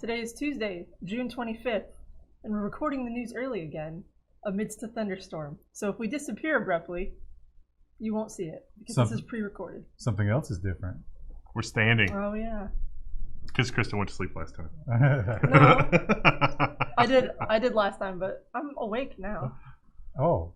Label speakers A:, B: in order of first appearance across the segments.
A: Today is Tuesday, June 25th, and we're recording the news early again, amidst a thunderstorm. So if we disappear abruptly, you won't see it, because this is pre-recorded.
B: Something else is different.
C: We're standing.
A: Oh, yeah.
C: Because Kristen went to sleep last time.
A: No. I did last time, but I'm awake now.
B: Oh.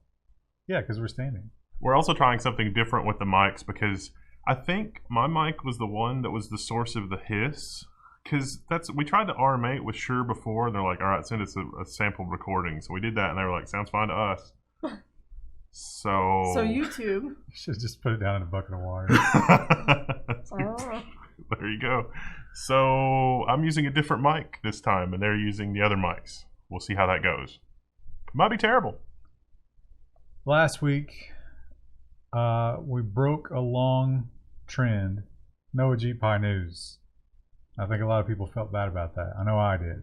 B: Yeah, because we're standing.
C: We're also trying something different with the mics, because I think my mic was the one that was the source of the hiss. Because we tried to RMA with Shure before, and they're like, all right, send us a sampled recording. So we did that, and they were like, sounds fine to us. So
A: YouTube.
B: Should have just put it down in a bucket of water.
A: Oh.
C: There you go. So I'm using a different mic this time, and they're using the other mics. We'll see how that goes. Might be terrible.
B: Last week, we broke a long trend. No Ajit Pie news. I think a lot of people felt bad about that. I know I did.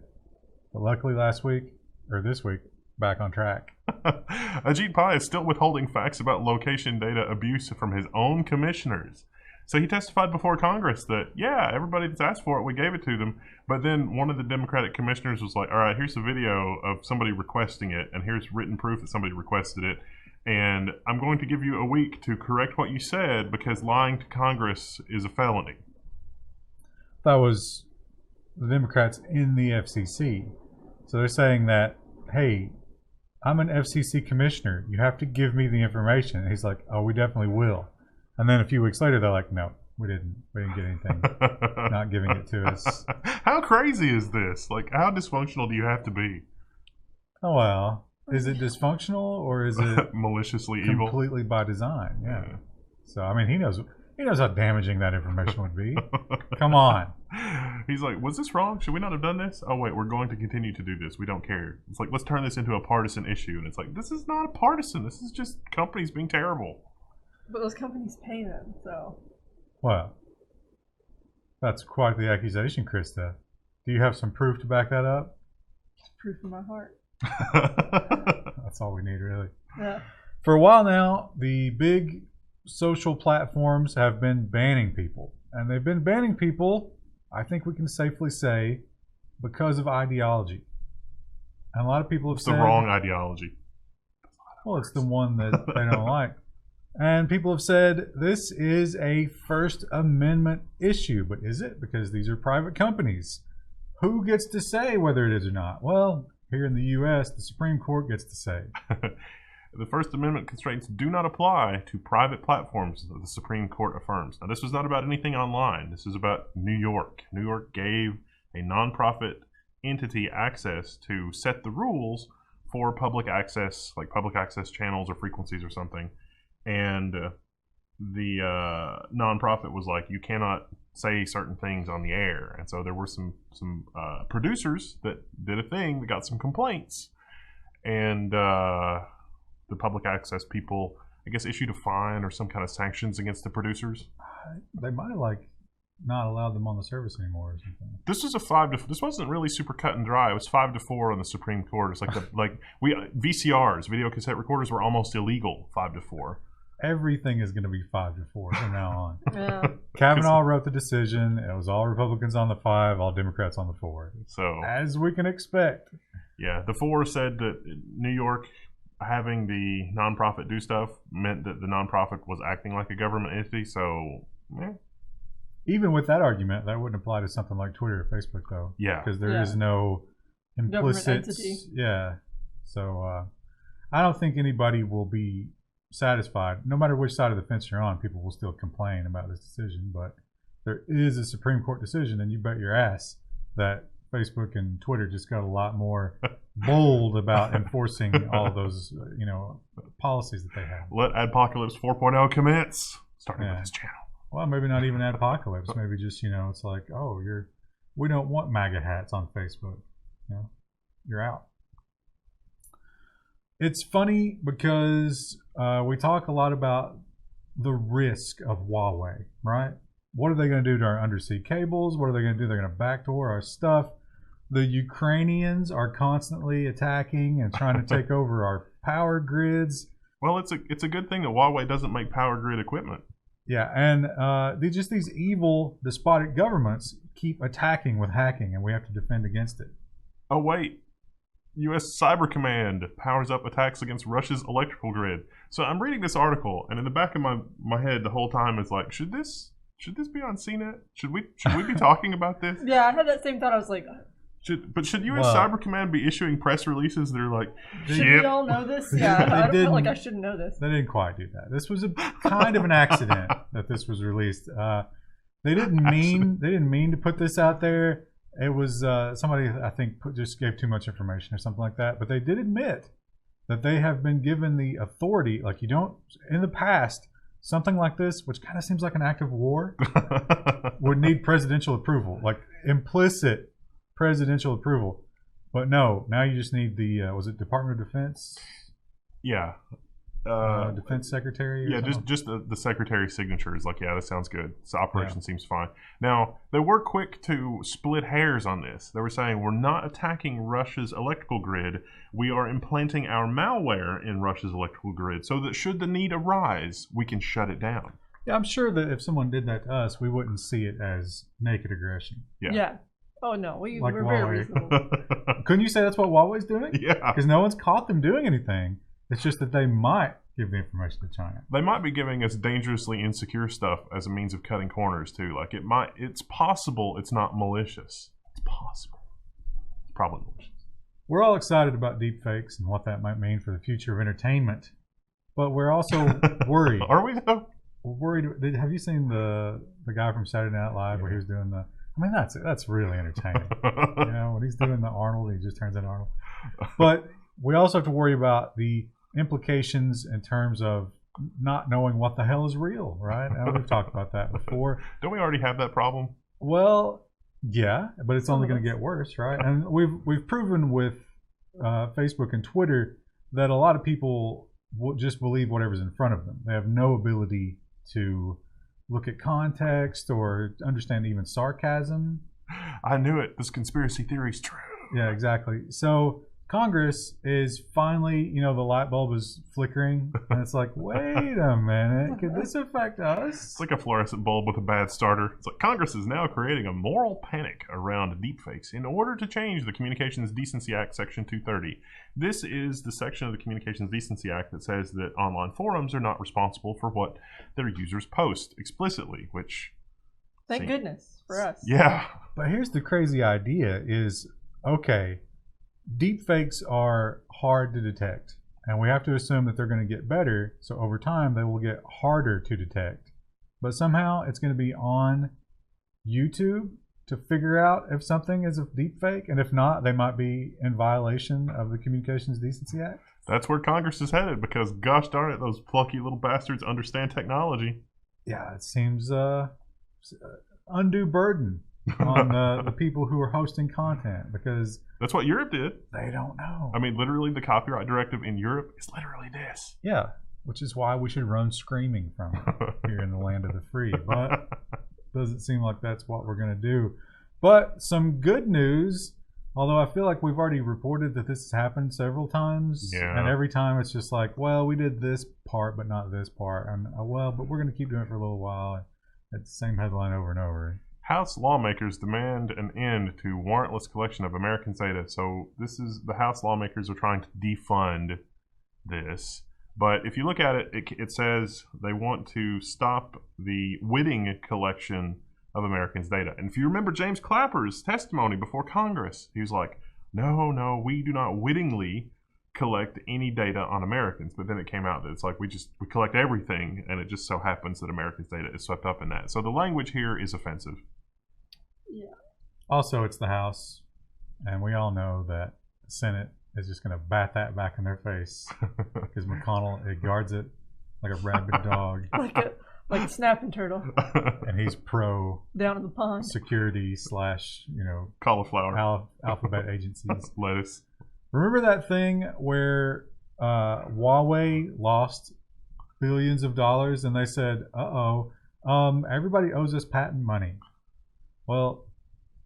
B: But luckily this week, back on track.
C: Ajit Pai is still withholding facts about location data abuse from his own commissioners. So he testified before Congress that, yeah, everybody that's asked for it, we gave it to them. But then one of the Democratic commissioners was like, all right, here's a video of somebody requesting it, and here's written proof that somebody requested it. And I'm going to give you a week to correct what you said because lying to Congress is a felony.
B: That was the Democrats in the FCC. So they're saying that, hey, I'm an FCC commissioner. You have to give me the information. And he's like, oh, we definitely will. And then a few weeks later, they're like, no, we didn't get anything. Not giving it to us.
C: How crazy is this? Like, how dysfunctional do you have to be?
B: Oh, well. Is it dysfunctional or is it
C: maliciously evil?
B: Completely by design, yeah. So, I mean, he knows how damaging that information would be. Come on.
C: He's like, was this wrong? Should we not have done this? Oh, wait, we're going to continue to do this. We don't care. It's like, let's turn this into a partisan issue. And it's like, this is not a partisan. This is just companies being terrible.
A: But those companies pay them, so.
B: Well, that's quite the accusation, Krista. Do you have some proof to back that up?
A: Just proof in my heart.
B: That's all we need, really.
A: Yeah.
B: For a while now, the big social platforms have been banning people. And they've been banning people, I think we can safely say, because of ideology. And a lot of people have said...
C: It's the wrong ideology.
B: Well, it's the one that they don't like. And people have said this is a First Amendment issue. But is it? Because these are private companies. Who gets to say whether it is or not? Well, here in the U.S., the Supreme Court gets to say.
C: The First Amendment constraints do not apply to private platforms, the Supreme Court affirms. Now, this was not about anything online. This is about New York. New York gave a nonprofit entity access to set the rules for public access, like public access channels or frequencies or something. And the nonprofit was like, you cannot say certain things on the air. And so there were some producers that did a thing that got some complaints. And the public access people, I guess, issued a fine or some kind of sanctions against the producers.
B: They might have not allowed them on the service anymore or something.
C: This was this wasn't really super cut and dry. It was 5-4 on the Supreme Court. It's like VCRs, video cassette recorders, were almost illegal 5-4.
B: Everything is going to be 5-4 from now on.
A: Yeah.
B: Kavanaugh wrote the decision. It was all Republicans on the 5, all Democrats on the 4.
C: So,
B: as we can expect.
C: Yeah, the 4 said that New York having the nonprofit do stuff meant that the nonprofit was acting like a government entity. So,
B: even with that argument, that wouldn't apply to something like Twitter or Facebook, though.
C: Yeah,
B: because there is no implicit. Yeah, so I don't think anybody will be satisfied. No matter which side of the fence you're on, people will still complain about this decision. But there is a Supreme Court decision, and you bet your ass that Facebook and Twitter just got a lot more bold about enforcing all of those, policies that they have.
C: Let Adpocalypse 4.0 commence. Starting with this channel.
B: Well, maybe not even Adpocalypse. Maybe just, it's like, oh, we don't want MAGA hats on Facebook. You're out. It's funny because we talk a lot about the risk of Huawei, right? What are they going to do to our undersea cables? What are they going to do? They're going to backdoor our stuff. The Ukrainians are constantly attacking and trying to take over our power grids.
C: Well, it's a good thing that Huawei doesn't make power grid equipment.
B: Yeah, and these evil, despotic governments keep attacking with hacking, and we have to defend against it.
C: Oh, wait. U.S. Cyber Command powers up attacks against Russia's electrical grid. So I'm reading this article, and in the back of my head the whole time is like, should this be on CNET? Should we be talking about this?
A: Yeah, I had that same thought. I was like,
C: should U.S. Cyber Command be issuing press releases that are like,
A: should we all know this? Yeah, I feel like I shouldn't know this.
B: They didn't quite do that. This was a kind of an accident that this was released. They didn't mean to put this out there. It was somebody, I think, just gave too much information or something like that. But they did admit that they have been given the authority, like you don't, in the past, something like this, which kind of seems like an act of war, would need presidential approval, like implicit presidential approval. But no, now you just need the, was it Department of Defense?
C: Yeah.
B: Defense Secretary?
C: Yeah, just the Secretary's signature is like, yeah, that sounds good. This operation seems fine. Now, they were quick to split hairs on this. They were saying, we're not attacking Russia's electrical grid. We are implanting our malware in Russia's electrical grid so that should the need arise, we can shut it down.
B: Yeah, I'm sure that if someone did that to us, we wouldn't see it as naked aggression.
A: Yeah. Oh, no. We're
B: Huawei.
A: very reasonable.
B: Couldn't you say that's what Huawei's doing?
C: Yeah.
B: Because no one's caught them doing anything. It's just that they might give the information to China.
C: They might be giving us dangerously insecure stuff as a means of cutting corners too. Like it's possible it's not malicious. It's possible. It's probably malicious.
B: We're all excited about deepfakes and what that might mean for the future of entertainment, but we're also worried.
C: Are we though?
B: We're worried. Have you seen the guy from Saturday Night Live where he was doing the? I mean, that's really entertaining. You know, when he's doing the Arnold, he just turns into Arnold. But we also have to worry about the implications in terms of not knowing what the hell is real, right? And we've talked about that before.
C: Don't we already have that problem?
B: Well, yeah, but it's only going to get worse, right? And we've proven with Facebook and Twitter that a lot of people will just believe whatever's in front of them. They have no ability to look at context or understand even sarcasm.
C: I knew it. This conspiracy theory is true.
B: Yeah, exactly. So Congress is finally, the light bulb is flickering, and it's like, wait a minute, could this affect us?
C: It's like a fluorescent bulb with a bad starter. It's like Congress is now creating a moral panic around deepfakes in order to change the Communications Decency Act, Section 230. This is the section of the Communications Decency Act that says that online forums are not responsible for what their users post explicitly, which...
A: Thank goodness for us.
C: Yeah.
B: But here's the crazy idea is, okay, deepfakes are hard to detect, and we have to assume that they're going to get better, so over time they will get harder to detect. But somehow it's going to be on YouTube to figure out if something is a deepfake, and if not, they might be in violation of the Communications Decency Act.
C: That's where Congress is headed, because gosh darn it, those plucky little bastards understand technology.
B: Yeah, it seems undue burden on the people who are hosting content, because
C: that's what Europe did.
B: They don't know.
C: I mean, literally, the copyright directive in Europe is literally this.
B: Yeah, which is why we should run screaming from it here in the land of the free. But it doesn't seem like that's what we're going to do. But some good news, although I feel like we've already reported that this has happened several times.
C: Yeah.
B: And every time it's just like, well, we did this part, but not this part. And but we're going to keep doing it for a little while. It's the same headline over and over.
C: House lawmakers demand an end to warrantless collection of Americans' data. So this is the House lawmakers are trying to defund this. But if you look at it, it says they want to stop the witting collection of Americans' data. And if you remember James Clapper's testimony before Congress, he was like, no, we do not wittingly collect any data on Americans. But then it came out that it's like we collect everything, and it just so happens that Americans' data is swept up in that. So the language here is offensive.
A: Yeah.
B: Also, it's the House, and we all know that the Senate is just going to bat that back in their face because McConnell guards it like a rabid dog,
A: like a snapping turtle,
B: and he's pro
A: down in the pond
B: security /
C: cauliflower
B: alphabet agencies.
C: Lettuce.
B: Remember that thing where Huawei lost billions of dollars, and they said, everybody owes us patent money. Well,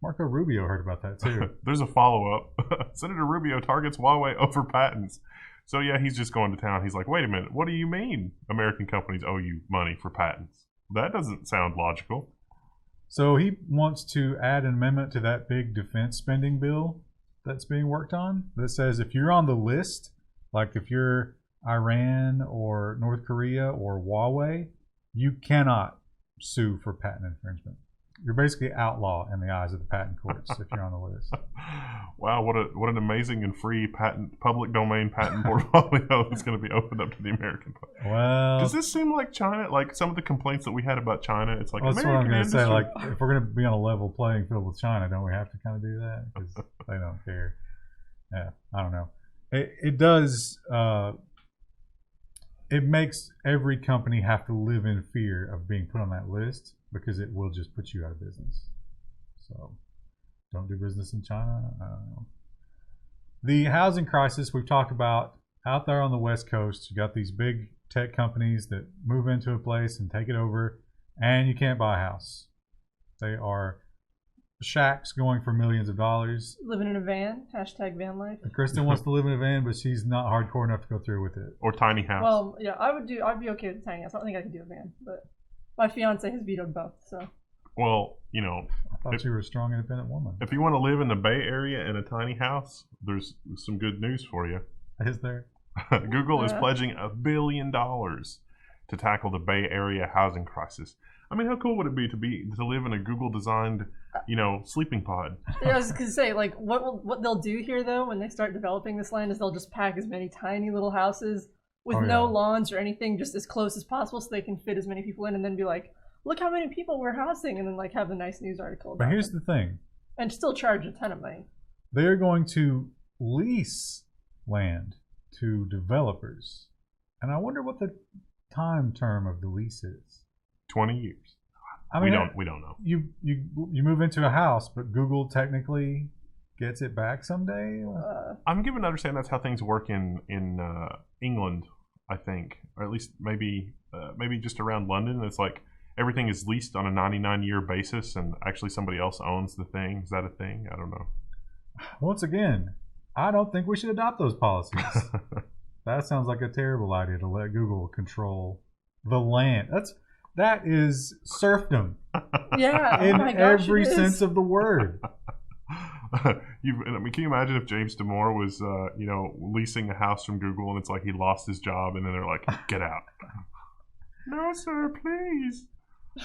B: Marco Rubio heard about that too.
C: There's a follow-up. Senator Rubio targets Huawei over patents. So, yeah, he's just going to town. He's like, wait a minute, what do you mean American companies owe you money for patents? That doesn't sound logical.
B: So he wants to add an amendment to that big defense spending bill that's being worked on that says if you're on the list, like if you're Iran or North Korea or Huawei, you cannot sue for patent infringement. You're basically outlaw in the eyes of the patent courts if you're on the list.
C: Wow, what an amazing and free public domain patent portfolio that's going to be opened up to the American public.
B: Well,
C: does this seem like China? Like some of the complaints that we had about China, it's like
B: that's
C: American
B: what I'm going to say.
C: industry.
B: Like, if we're going to be on a level playing field with China, don't we have to kind of do that? Because they don't care. Yeah, I don't know. It does. It makes every company have to live in fear of being put on that list because it will just put you out of business. So don't do business in China. I don't know. The housing crisis we've talked about out there on the West Coast. You got these big tech companies that move into a place and take it over, and you can't buy a house. They are shacks going for millions of dollars.
A: Living in a van, hashtag van life.
B: And Kristen wants to live in a van, but she's not hardcore enough to go through with it.
C: Or tiny house.
A: Well, yeah, I'd be okay with a tiny house. I don't think I could do a van, but my fiance has vetoed both, so.
C: Well, you know,
B: I thought you were a strong, independent woman.
C: if you want to live in the Bay Area in a tiny house, there's some good news for you.
B: Is there?
C: Google is
A: Yeah.
C: pledging $1 billion to tackle the Bay Area housing crisis. I mean, how cool would it be to live in a Google-designed, sleeping pod?
A: Yeah, I was gonna say, like, what they'll do here though when they start developing this land is they'll just pack as many tiny little houses with no lawns or anything, just as close as possible, so they can fit as many people in, and then be like, look how many people we're housing, and then like have a nice news article about
B: But here's
A: them.
B: the thing.
A: And still charge a ton of money.
B: They're going to lease land to developers. And I wonder what the time term of the lease is.
C: 20 years.
B: I mean,
C: we don't know.
B: You move into a house, but Google technically gets it back someday?
C: I'm given to understand that's how things work in England, I think. Or at least maybe just around London. It's like everything is leased on a 99-year basis, and actually somebody else owns the thing. Is that a thing? I don't know.
B: Once again, I don't think we should adopt those policies. That sounds like a terrible idea to let Google control the land. That is serfdom
A: Yeah,
B: in
A: oh my gosh,
B: every
A: it is.
B: sense of the word.
C: Can you imagine if James Damore was, leasing a house from Google, and it's like he lost his job, and then they're like, "Get out." No, sir, please.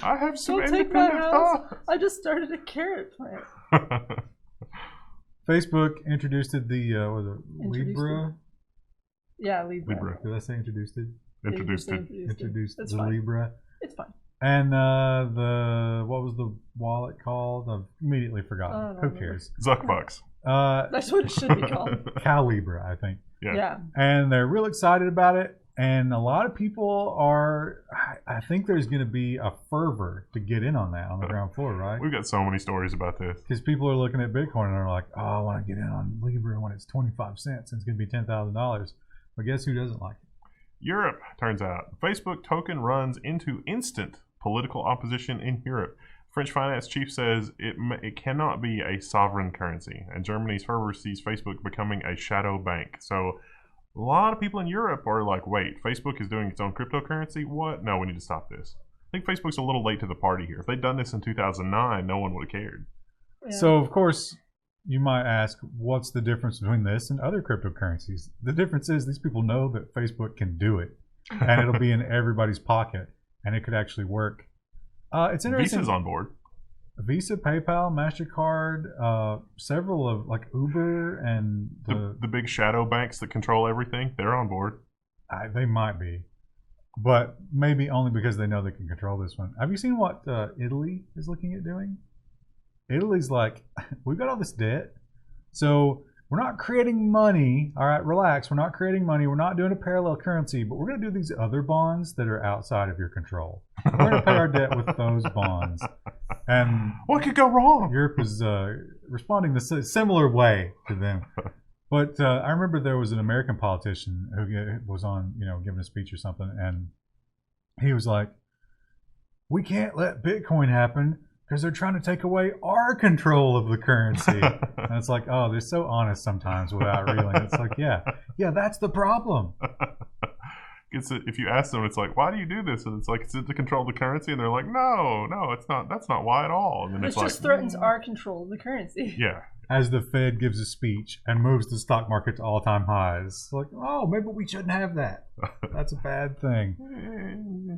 C: I have some
A: Don't take my
C: independent
A: house.
C: thoughts.
A: I just started a carrot plant.
B: Facebook introduced the Libra.
A: Yeah, Libra.
B: Did I say introduced it?
C: Introduced it.
B: Introduced
A: It's
B: the
A: fine.
B: Libra.
A: It's fine.
B: And what was the wallet called? I've immediately forgotten.
A: I don't
B: Who
A: remember.
B: cares?
C: Zuckbucks.
A: That's what it should be called.
B: Calibra, I think.
C: Yeah.
B: And they're real excited about it. And a lot of people are, I think there's going to be a fervor to get in on that on the ground floor, right?
C: We've got so many stories about this.
B: Because people are looking at Bitcoin and they're like, oh, I want to get in on Libra when it's 25 cents and it's going to be $10,000. But guess who doesn't like it?
C: Europe, turns out. Facebook token runs into instant political opposition in Europe. French finance chief says it cannot be a sovereign currency. And Germany's fervor sees Facebook becoming a shadow bank. So a lot of people in Europe are like, wait, Facebook is doing its own cryptocurrency? What? No, we need to stop this. I think Facebook's a little late to the party here. If they'd done this in 2009, no one would have cared.
A: Yeah.
B: So, of course, you might ask, what's the difference between this and other cryptocurrencies? The difference is these people know that Facebook can do it, and it'll be in everybody's pocket, and it could actually work. It's interesting.
C: Visa's on board.
B: Visa, PayPal, MasterCard, several of like Uber and
C: The big shadow banks that control everything, they're on board.
B: they might be, but maybe only because they know they can control this one. Have you seen what Italy is looking at doing? Italy's like, we've got all this debt, so we're not creating money. All right, relax. We're not creating money. We're not doing a parallel currency, but we're going to do these other bonds that are outside of your control. We're going to pay our debt with those bonds. And
C: What could go wrong?
B: Europe is responding the similar way to them. But I remember there was an American politician who was on, giving a speech or something, and he was like, we can't let Bitcoin happen because they're trying to take away our control of the currency. And it's like, oh, they're so honest sometimes without reeling. It's like, yeah, that's the problem.
C: if you ask them, it's like, why do you do this? And it's like, is it to control the currency? And they're like, no, it's not. That's not why at all. And then
A: it just threatens our control of the currency.
C: Yeah.
B: As the Fed gives a speech and moves the stock market to all-time highs, like, oh, maybe we shouldn't have that. That's a bad thing.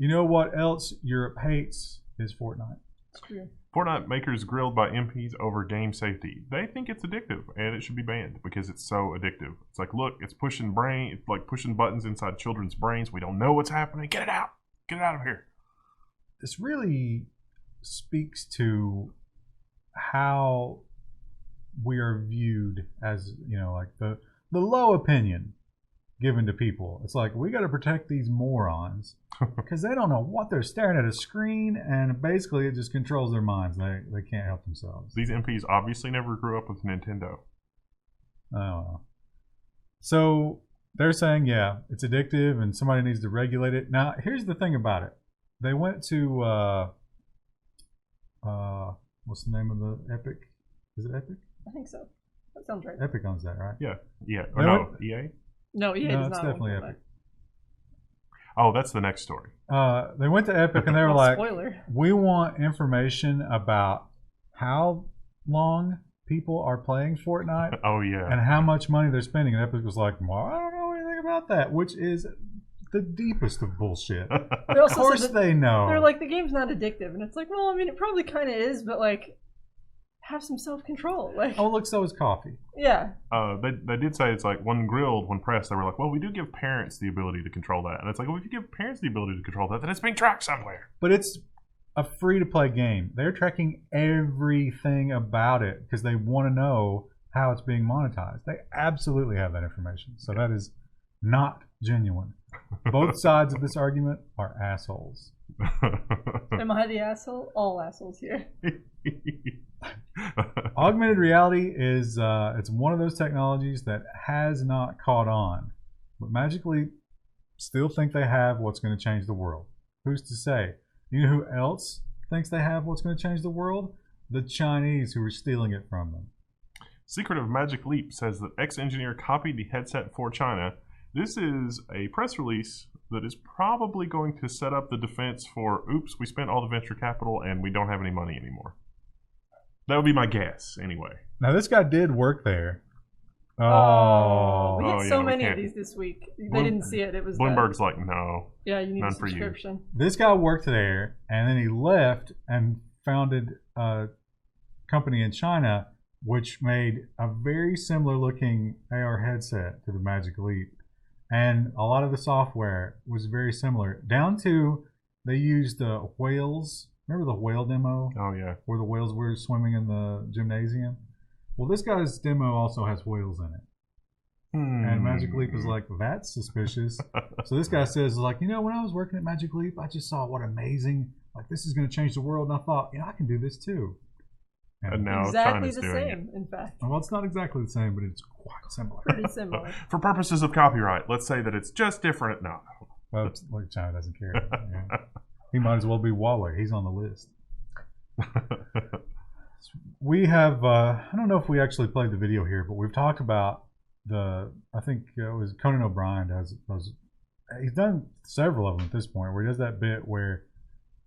B: You know what else Europe hates is Fortnite.
A: It's true.
C: Fortnite makers grilled by MPs over game safety. They think it's addictive and it should be banned because it's so addictive. It's like, look, it's pushing buttons inside children's brains. We don't know what's happening. Get it out. Get it out of here.
B: This really speaks to how we are viewed as, like the low opinion given to people. It's like, we got to protect these morons because they don't know what they're staring at a screen, and basically it just controls their minds. They can't help themselves.
C: These MPs obviously never grew up with Nintendo.
B: I don't know. So they're saying, yeah, it's addictive and somebody needs to regulate it. Now, here's the thing about it. They went to what's the name of the Epic? Is it Epic?
A: I think so. That sounds right.
B: Epic owns that, right?
C: Yeah. Or no, EA?
A: No, EA does not.
B: It's definitely Epic.
C: Oh, that's the next story.
B: They went to Epic and they were like,
A: spoiler.
B: We want information about how long people are playing Fortnite.
C: Oh, yeah.
B: And how much money they're spending. And Epic was like, well, I don't know anything about that, which is the deepest of bullshit. Of course they know.
A: They're like, the game's not addictive. And it's like, well, I mean, it probably kind of is, but like, have some self-control. Like,
B: oh, look, so is coffee.
A: Yeah.
C: They did say, it's like, when pressed, they were like, well, we do give parents the ability to control that. And it's like, well, if you give parents the ability to control that, then it's being tracked somewhere.
B: But it's a free-to-play game. They're tracking everything about it because they want to know how it's being monetized. They absolutely have that information. So that is not genuine. Both sides of this argument are assholes.
A: Am I the asshole? All assholes here.
B: Augmented reality is it's one of those technologies that has not caught on, but magically still think they have what's going to change the world. Who's to say? You know who else thinks they have what's going to change the world? The Chinese, who are stealing it from them.
C: Secretive Magic Leap says that ex-engineer copied the headset for China. This is a press release that is probably going to set up the defense for, oops, we spent all the venture capital and we don't have any money anymore. That would be my guess, anyway.
B: Now, this guy did work there.
A: We had so many of these this week. They didn't see it. It was
C: Bloomberg's like, no.
A: Yeah, you need
C: none
A: a subscription.
B: For you. This guy worked there, and then he left and founded a company in China which made a very similar looking AR headset to the Magic Leap. And a lot of the software was very similar, down to they used whales. Remember the whale demo?
C: Oh, yeah. Where
B: the whales were swimming in the gymnasium? Well, this guy's demo also has whales in it. And Magic Leap is like, that's suspicious. So this guy says, like, when I was working at Magic Leap, I just saw what amazing, like, this is going to change the world. And I thought, I can do this too.
C: And now
A: exactly
C: China's
A: the
C: doing
A: same, in fact.
B: Well, it's not exactly the same, but it's quite similar.
A: Pretty similar.
C: For purposes of copyright, let's say that it's just different. No.
B: Well, like China doesn't care. Yeah. He might as well be Huawei. He's on the list. We have, I don't know if we actually played the video here, but we've talked about I think it was Conan O'Brien he's done several of them at this point, where he does that bit where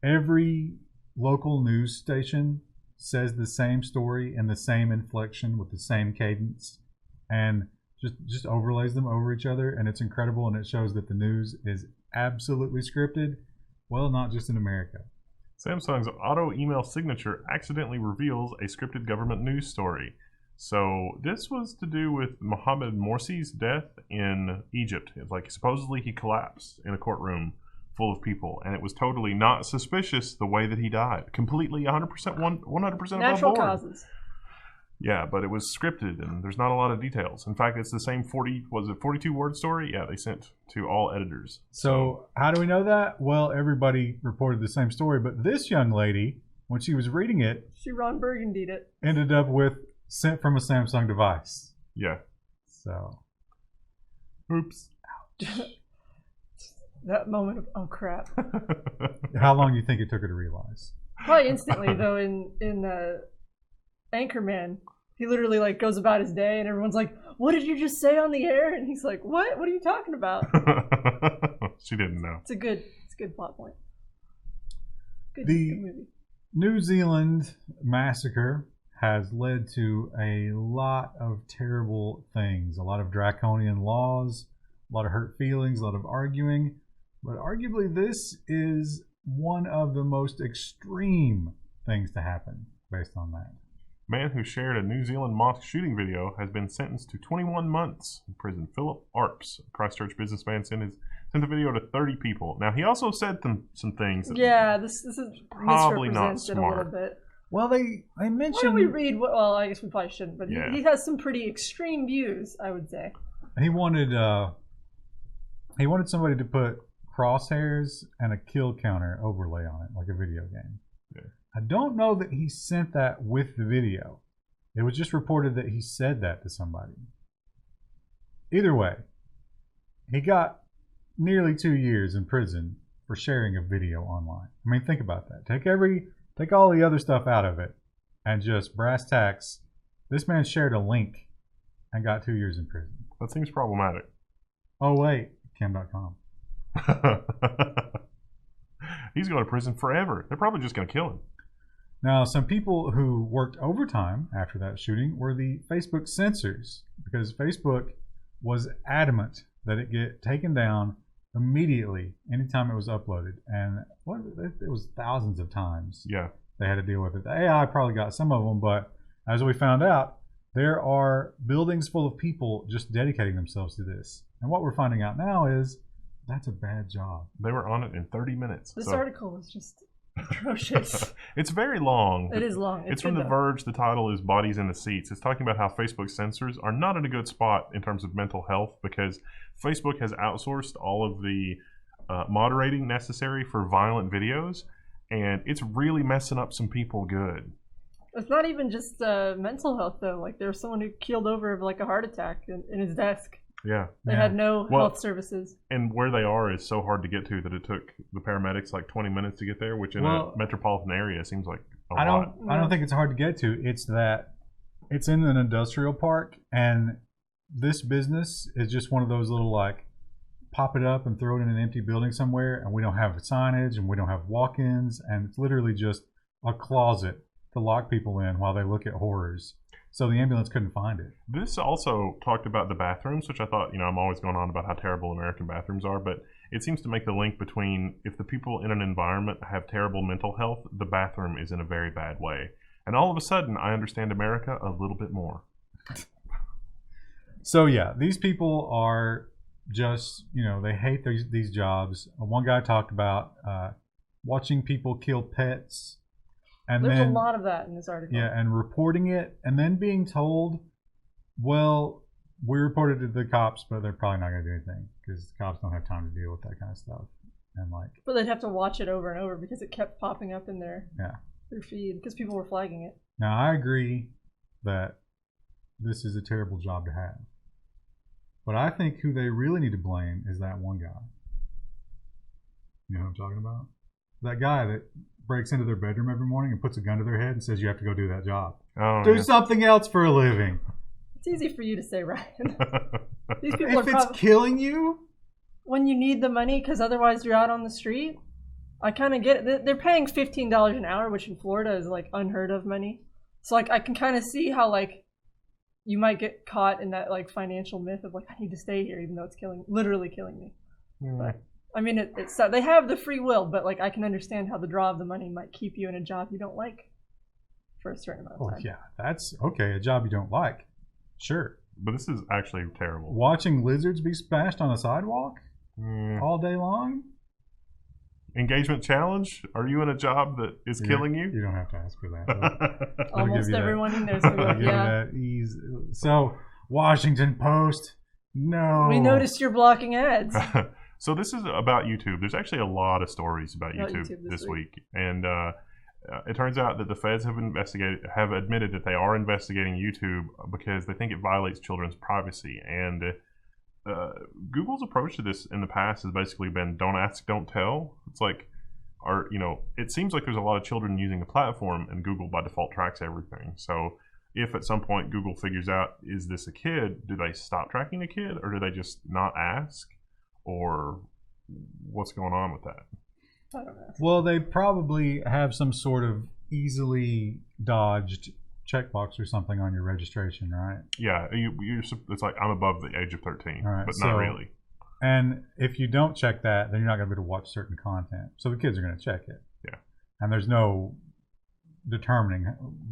B: every local news station says the same story in the same inflection with the same cadence and just overlays them over each other, and it's incredible, and it shows that the news is absolutely scripted. Well, not just in America.
C: Samsung's auto email signature accidentally reveals a scripted government news story. So this was to do with Mohammed Morsi's death in Egypt. It's like supposedly he collapsed in a courtroom full of people, and it was totally not suspicious the way that he died. Completely 100% 100% above board.
A: Natural causes.
C: Yeah, but it was scripted, and there's not a lot of details. In fact, it's the same 42-word story? Yeah, they sent to all editors.
B: So how do we know that? Well, everybody reported the same story, but this young lady, when she was reading it,
A: she Ron Burgundied it.
B: Ended up with sent from a Samsung device.
C: Yeah.
B: So.
C: Oops.
A: That moment of, oh crap.
B: How long do you think it took her to realize?
A: Probably instantly, though, in Anchorman, He literally like goes about his day, and everyone's like, "What did you just say on the air?" And he's like, "What? What are you talking about?"
C: She didn't know.
A: It's a good plot point. Good movie.
B: New Zealand massacre has led to a lot of terrible things, a lot of draconian laws, a lot of hurt feelings, a lot of arguing. But arguably, this is one of the most extreme things to happen based on that.
C: Man who shared a New Zealand mosque shooting video has been sentenced to 21 months in prison. Philip Arps, a Christchurch businessman, sent the video to 30 people. Now, he also said some things that
A: this is
C: probably not
A: misrepresented
C: smart.
A: a little bit.
B: Well, they mentioned...
A: Why don't we read... Well, I guess we probably shouldn't, but he has some pretty extreme views, I would say.
B: He wanted somebody to put crosshairs and a kill counter overlay on it, like a video game.
C: Yeah.
B: I don't know that he sent that with the video. It was just reported that he said that to somebody. Either way, he got nearly 2 years in prison for sharing a video online. I mean, think about that. Take all the other stuff out of it and just brass tacks. This man shared a link and got 2 years in prison.
C: That seems problematic.
B: Oh, wait. Cam.com.
C: He's going to prison forever. They're probably just going to kill him.
B: Now, some people who worked overtime after that shooting were the Facebook censors, because Facebook was adamant that it get taken down immediately anytime it was uploaded. And it was thousands of times they had to deal with it. The AI probably got some of them, but as we found out, there are buildings full of people just dedicating themselves to this. And what we're finding out now is that's a bad job.
C: They were on it in 30 minutes.
A: This article was just atrocious.
C: It's very long.
A: It is long.
C: It's from The Verge. The title is Bodies in the Seats. It's talking about how Facebook censors are not in a good spot in terms of mental health because Facebook has outsourced all of the moderating necessary for violent videos, and it's really messing up some people good.
A: It's not even just mental health, though. Like, there was someone who keeled over of like a heart attack in his desk.
C: Yeah.
A: They had no health services.
C: And where they are is so hard to get to that it took the paramedics like 20 minutes to get there, which in a metropolitan area seems like a lot.
B: I don't think it's hard to get to. It's that it's in an industrial park, and this business is just one of those little, like, pop it up and throw it in an empty building somewhere, and we don't have signage, and we don't have walk-ins, and it's literally just a closet to lock people in while they look at horrors. So the ambulance couldn't find it.
C: This also talked about the bathrooms, which I thought, I'm always going on about how terrible American bathrooms are, but it seems to make the link between if the people in an environment have terrible mental health, the bathroom is in a very bad way. And all of a sudden, I understand America a little bit more.
B: So yeah, these people are just, they hate these jobs. One guy talked about watching people kill pets. And
A: There's a lot of that in this article.
B: Yeah, and reporting it, and then being told, well, we reported it to the cops, but they're probably not going to do anything because the cops don't have time to deal with that kind of stuff. And
A: but they'd have to watch it over and over because it kept popping up in their feed because people were flagging it.
B: Now, I agree that this is a terrible job to have, but I think who they really need to blame is that one guy. You know what I'm talking about? That guy that breaks into their bedroom every morning and puts a gun to their head and says you have to go do that job. Do something else for a living.
A: It's easy for you to say, Ryan. These people
B: it's killing you?
A: When you need the money because otherwise you're out on the street, I kind of get it. They're paying $15 an hour, which in Florida is like unheard of money. So like I can kind of see how like you might get caught in that like financial myth of like I need to stay here even though it's literally killing me. But I mean, it's they have the free will, but like I can understand how the draw of the money might keep you in a job you don't like for a certain amount of time.
B: Yeah, that's okay. A job you don't like, sure.
C: But this is actually terrible.
B: Watching lizards be smashed on a sidewalk all day long.
C: Engagement challenge? Are you in a job that is killing you?
B: You don't have to ask for that.
A: Almost everyone in there.
B: That ease. So, Washington Post. No.
A: We noticed you're blocking ads.
C: So this is about YouTube. There's actually a lot of stories about YouTube this week. And it turns out that the feds have admitted that they are investigating YouTube because they think it violates children's privacy. And Google's approach to this in the past has basically been don't ask, don't tell. It's like, it seems like there's a lot of children using the platform and Google by default tracks everything. So if at some point Google figures out, is this a kid, do they stop tracking the kid, or do they just not ask? Or what's going on with that?
A: I don't know.
B: Well, they probably have some sort of easily dodged checkbox or something on your registration, right?
C: Yeah, it's like I'm above the age of 13,
B: right,
C: but not really.
B: And if you don't check that, then you're not going to be able to watch certain content. So the kids are going to check it.
C: Yeah.
B: And there's no determining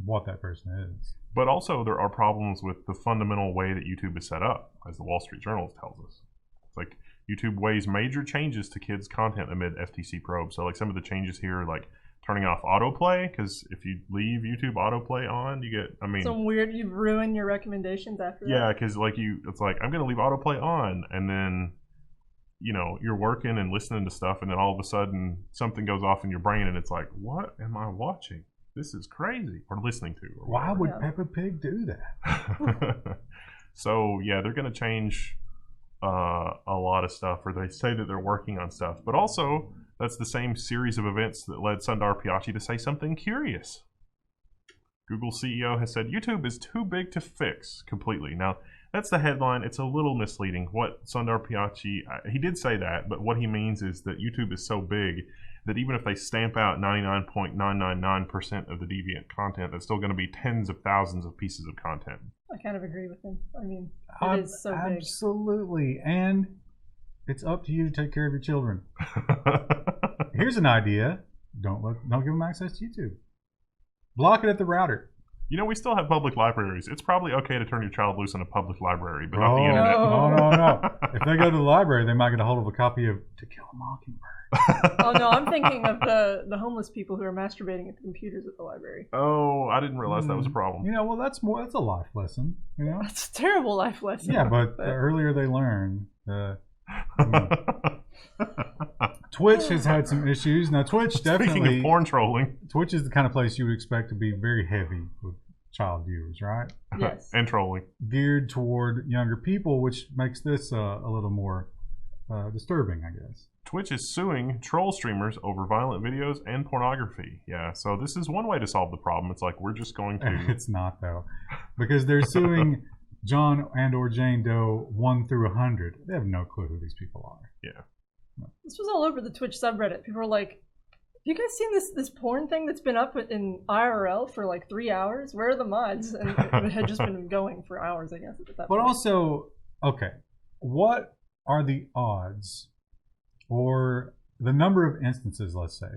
B: what that person is.
C: But also there are problems with the fundamental way that YouTube is set up, as the Wall Street Journal tells us. It's like YouTube weighs major changes to kids' content amid FTC probe. So like some of the changes here, like turning off autoplay, because if you leave YouTube autoplay on, you get,
A: some weird, you've ruined your recommendations after that.
C: Yeah, because it's like, I'm going to leave autoplay on, and then, you're working and listening to stuff, and then all of a sudden something goes off in your brain, and it's like, what am I watching? This is crazy. Or listening to. Or
B: why would Peppa Pig do that?
C: So, yeah, they're going to change a lot of stuff, or they say that they're working on stuff. But also, that's the same series of events that led Sundar Pichai to say something curious. Google CEO has said YouTube is too big to fix completely. Now, that's the headline. It's a little misleading. What Sundar Pichai, he did say that, but what he means is that YouTube is so big that even if they stamp out 99.999% of the deviant content, that's still going to be tens of thousands of pieces of content.
A: I kind of agree with him. It is so big.
B: Absolutely. And it's up to you to take care of your children. Here's an idea. Don't give them access to YouTube. Block it at the router.
C: We still have public libraries. It's probably okay to turn your child loose in a public library, but not the internet.
B: No. If they go to the library, they might get a hold of a copy of To Kill a Mockingbird.
A: Oh no, I'm thinking of the homeless people who are masturbating at the computers at the library.
C: Oh, I didn't realize that was a problem.
B: Well, that's a life lesson.
A: That's a terrible life lesson.
B: Yeah, but the earlier they learn, Twitch has had some issues. Now, Twitch definitely...
C: Speaking of porn trolling.
B: Twitch is the kind of place you would expect to be very heavy with child viewers, right?
A: Yes.
C: And trolling.
B: Geared toward younger people, which makes this a little more disturbing, I guess.
C: Twitch is suing troll streamers over violent videos and pornography. Yeah, so this is one way to solve the problem. It's like, we're just going to...
B: It's not, though. Because they're suing John and or Jane Doe 1 through 100. They have no clue who these people are.
C: Yeah.
A: This was all over the Twitch subreddit. People were like, have you guys seen this porn thing that's been up in IRL for like 3 hours? Where are the mods? And it had just been going for hours, I guess, at that point.
B: But also, okay, what are the odds or the number of instances, let's say,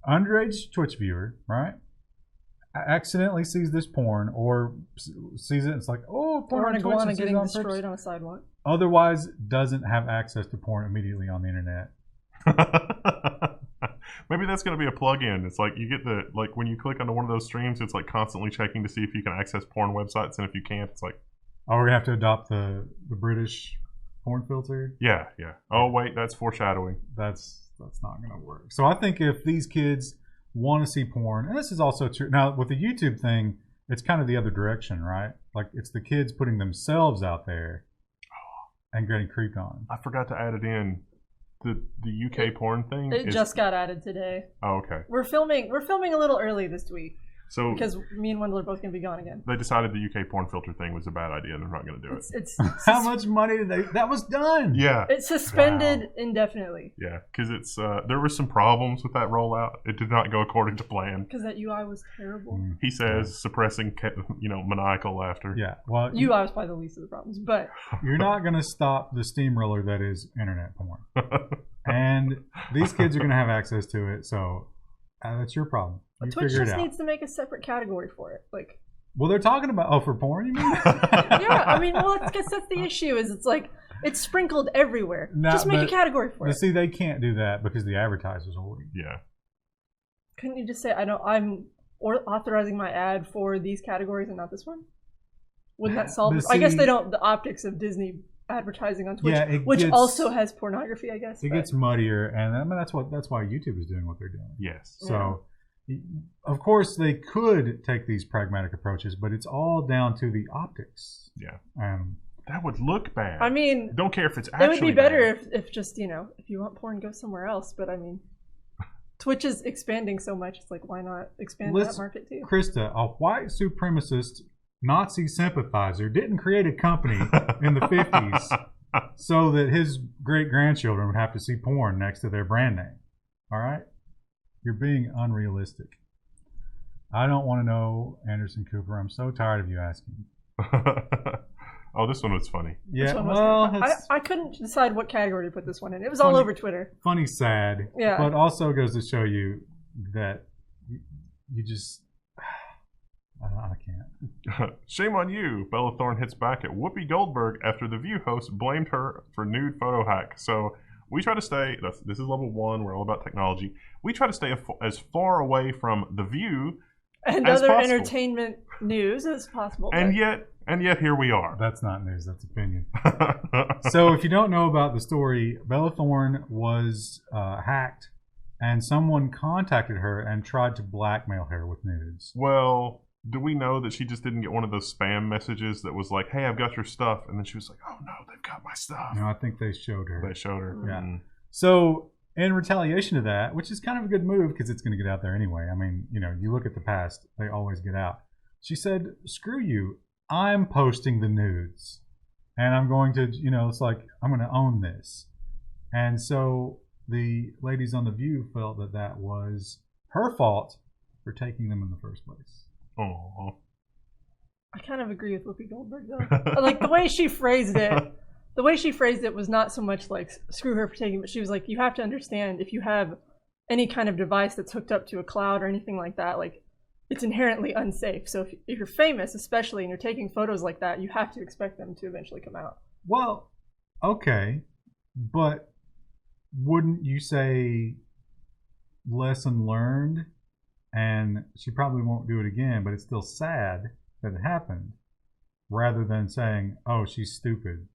B: underage Twitch viewer, right, accidentally sees this porn or sees it and it's like, oh, porn on Twitch,
A: or an iguana getting destroyed on a sidewalk.
B: Otherwise doesn't have access to porn immediately on the internet.
C: Maybe that's going to be a plug-in. It's like you get when you click onto one of those streams, it's like constantly checking to see if you can access porn websites, and if you can't, it's like...
B: Oh, we're going to have to adopt the British porn filter?
C: Yeah. Oh, wait, that's foreshadowing.
B: That's not going to work. So I think if these kids want to see porn, and this is also true. Now, with the YouTube thing, it's kind of the other direction, right? Like, it's the kids putting themselves out there and getting creeped on.
C: I forgot to add it in. The UK porn thing?
A: It just got added today.
C: Oh, okay.
A: We're filming a little early this week.
C: So
A: because me and Wendell are both going to be gone again.
C: They decided the UK porn filter thing was a bad idea. They're not going to do it.
A: It's
B: how much money did they... That was done.
C: Yeah.
A: It's suspended indefinitely.
C: Yeah, because it's there were some problems with that rollout. It did not go according to plan.
A: Because that UI was terrible.
C: He says suppressing, maniacal laughter.
B: Yeah. Well,
A: UI was probably the least of the problems, but
B: you're not going to stop the steamroller that is internet porn. And these kids are going to have access to it, so that's your problem.
A: Twitch just needs to make a separate category for it.
B: Well, they're talking about for porn, you mean?
A: Yeah, I guess that's the issue. Is it's sprinkled everywhere. Just make a category for it.
B: See, they can't do that because the advertisers will leave.
C: Yeah.
A: Couldn't you just say I'm authorizing my ad for these categories and not this one? Wouldn't that solve it? I guess they don't. The optics of Disney advertising on Twitch, which also has pornography, I guess.
B: It gets muddier, and that's why YouTube is doing what they're doing.
C: Yes.
B: So. Yeah. Of course, they could take these pragmatic approaches, but it's all down to the optics.
C: Yeah. That would look bad. Don't care if it's actually
A: it would be better if just, if you want porn, go somewhere else. But Twitch is expanding so much. It's like, why not expand that market too?
B: Krista, a white supremacist Nazi sympathizer didn't create a company in the 50s so that his great-grandchildren would have to see porn next to their brand name. All right? You're being unrealistic. I don't want to know, Anderson Cooper. I'm so tired of you asking.
C: Oh, this one was funny.
B: Yeah,
A: I couldn't decide what category to put this one in. It was all over Twitter.
B: Funny, sad.
A: Yeah.
B: But also goes to show you that you just... I can't.
C: Shame on you. Bella Thorne hits back at Whoopi Goldberg after The View host blamed her for nude photo hack. So we try to stay, this is level 1, we're all about technology. We try to stay as far away from The View
A: and
C: as
A: other
C: possible.
A: Entertainment news as possible.
C: And yet here we are.
B: That's not news, that's opinion. So if you don't know about the story, Bella Thorne was hacked and someone contacted her and tried to blackmail her with nudes.
C: Well, do we know that she just didn't get one of those spam messages that was like, hey, I've got your stuff? And then she was like, oh no, they've got my stuff.
B: No, I think they showed her.
C: They showed her.
B: Yeah.
C: Mm.
B: So in retaliation to that, which is kind of a good move because it's going to get out there anyway. I mean, you look at the past, they always get out. She said, screw you. I'm posting the nudes. And I'm going to, it's like, I'm going to own this. And so the ladies on The View felt that that was her fault for taking them in the first place.
C: Oh,
A: I kind of agree with Whoopi Goldberg though. Like the way she phrased it, was not so much like screw her for taking, but she was like, you have to understand if you have any kind of device that's hooked up to a cloud or anything like that, like it's inherently unsafe. So if you're famous, especially, and you're taking photos like that, you have to expect them to eventually come out.
B: Well, okay, but wouldn't you say lesson learned? And she probably won't do it again, but it's still sad that it happened, rather than saying, oh, she's stupid.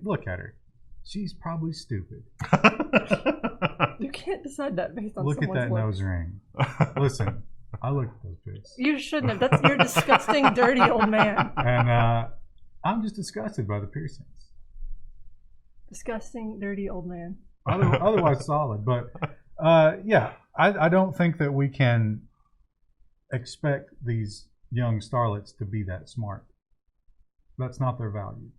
B: Look at her. She's probably stupid.
A: You can't decide that based on
B: look at that
A: looks.
B: nose ring. Listen, I looked at those pics.
A: You shouldn't have. That's your disgusting, dirty old man.
B: And I'm just disgusted by the piercings.
A: Disgusting, dirty old man.
B: Otherwise solid. But, yeah. I don't think that we can expect these young starlets to be that smart. That's not their value.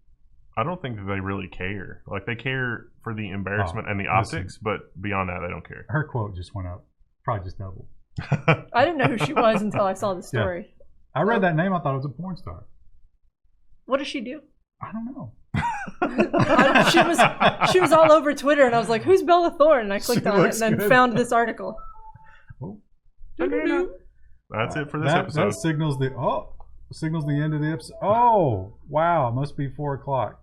C: I don't think that they really care. Like, they care for the embarrassment and the optics, but beyond that, they don't care.
B: Her quote just went up. Probably just doubled.
A: I didn't know who she was until I saw the story.
B: Yeah. I read that name. I thought it was a porn star.
A: What does she do?
B: I don't know.
A: She was all over Twitter, and I was like, "Who's Bella Thorne?" And I clicked on it, and then found this article.
B: Oh.
C: That's it for this episode.
B: That signals the end of the episode. Oh, wow! It must be 4:00.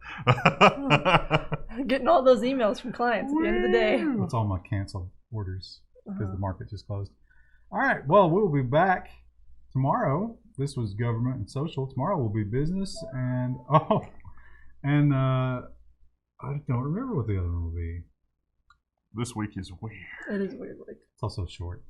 A: Getting all those emails from clients at the end of the day.
B: That's all my canceled orders because the market just closed. All right. Well, we'll be back tomorrow. This was government and social. Tomorrow will be business and I don't remember what the other one will be.
C: This week is weird.
A: It is weird.
B: It's also short.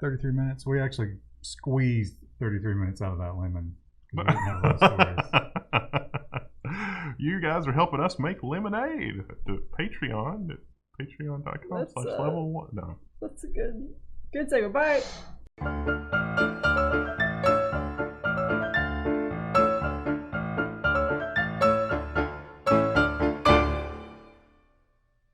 B: 33 minutes. We actually squeezed 33 minutes out of that lemon. We didn't have a lot of stories.
C: You guys are helping us make lemonade. The Patreon at patreon.com/level1. No.
A: That's a good segue. Bye.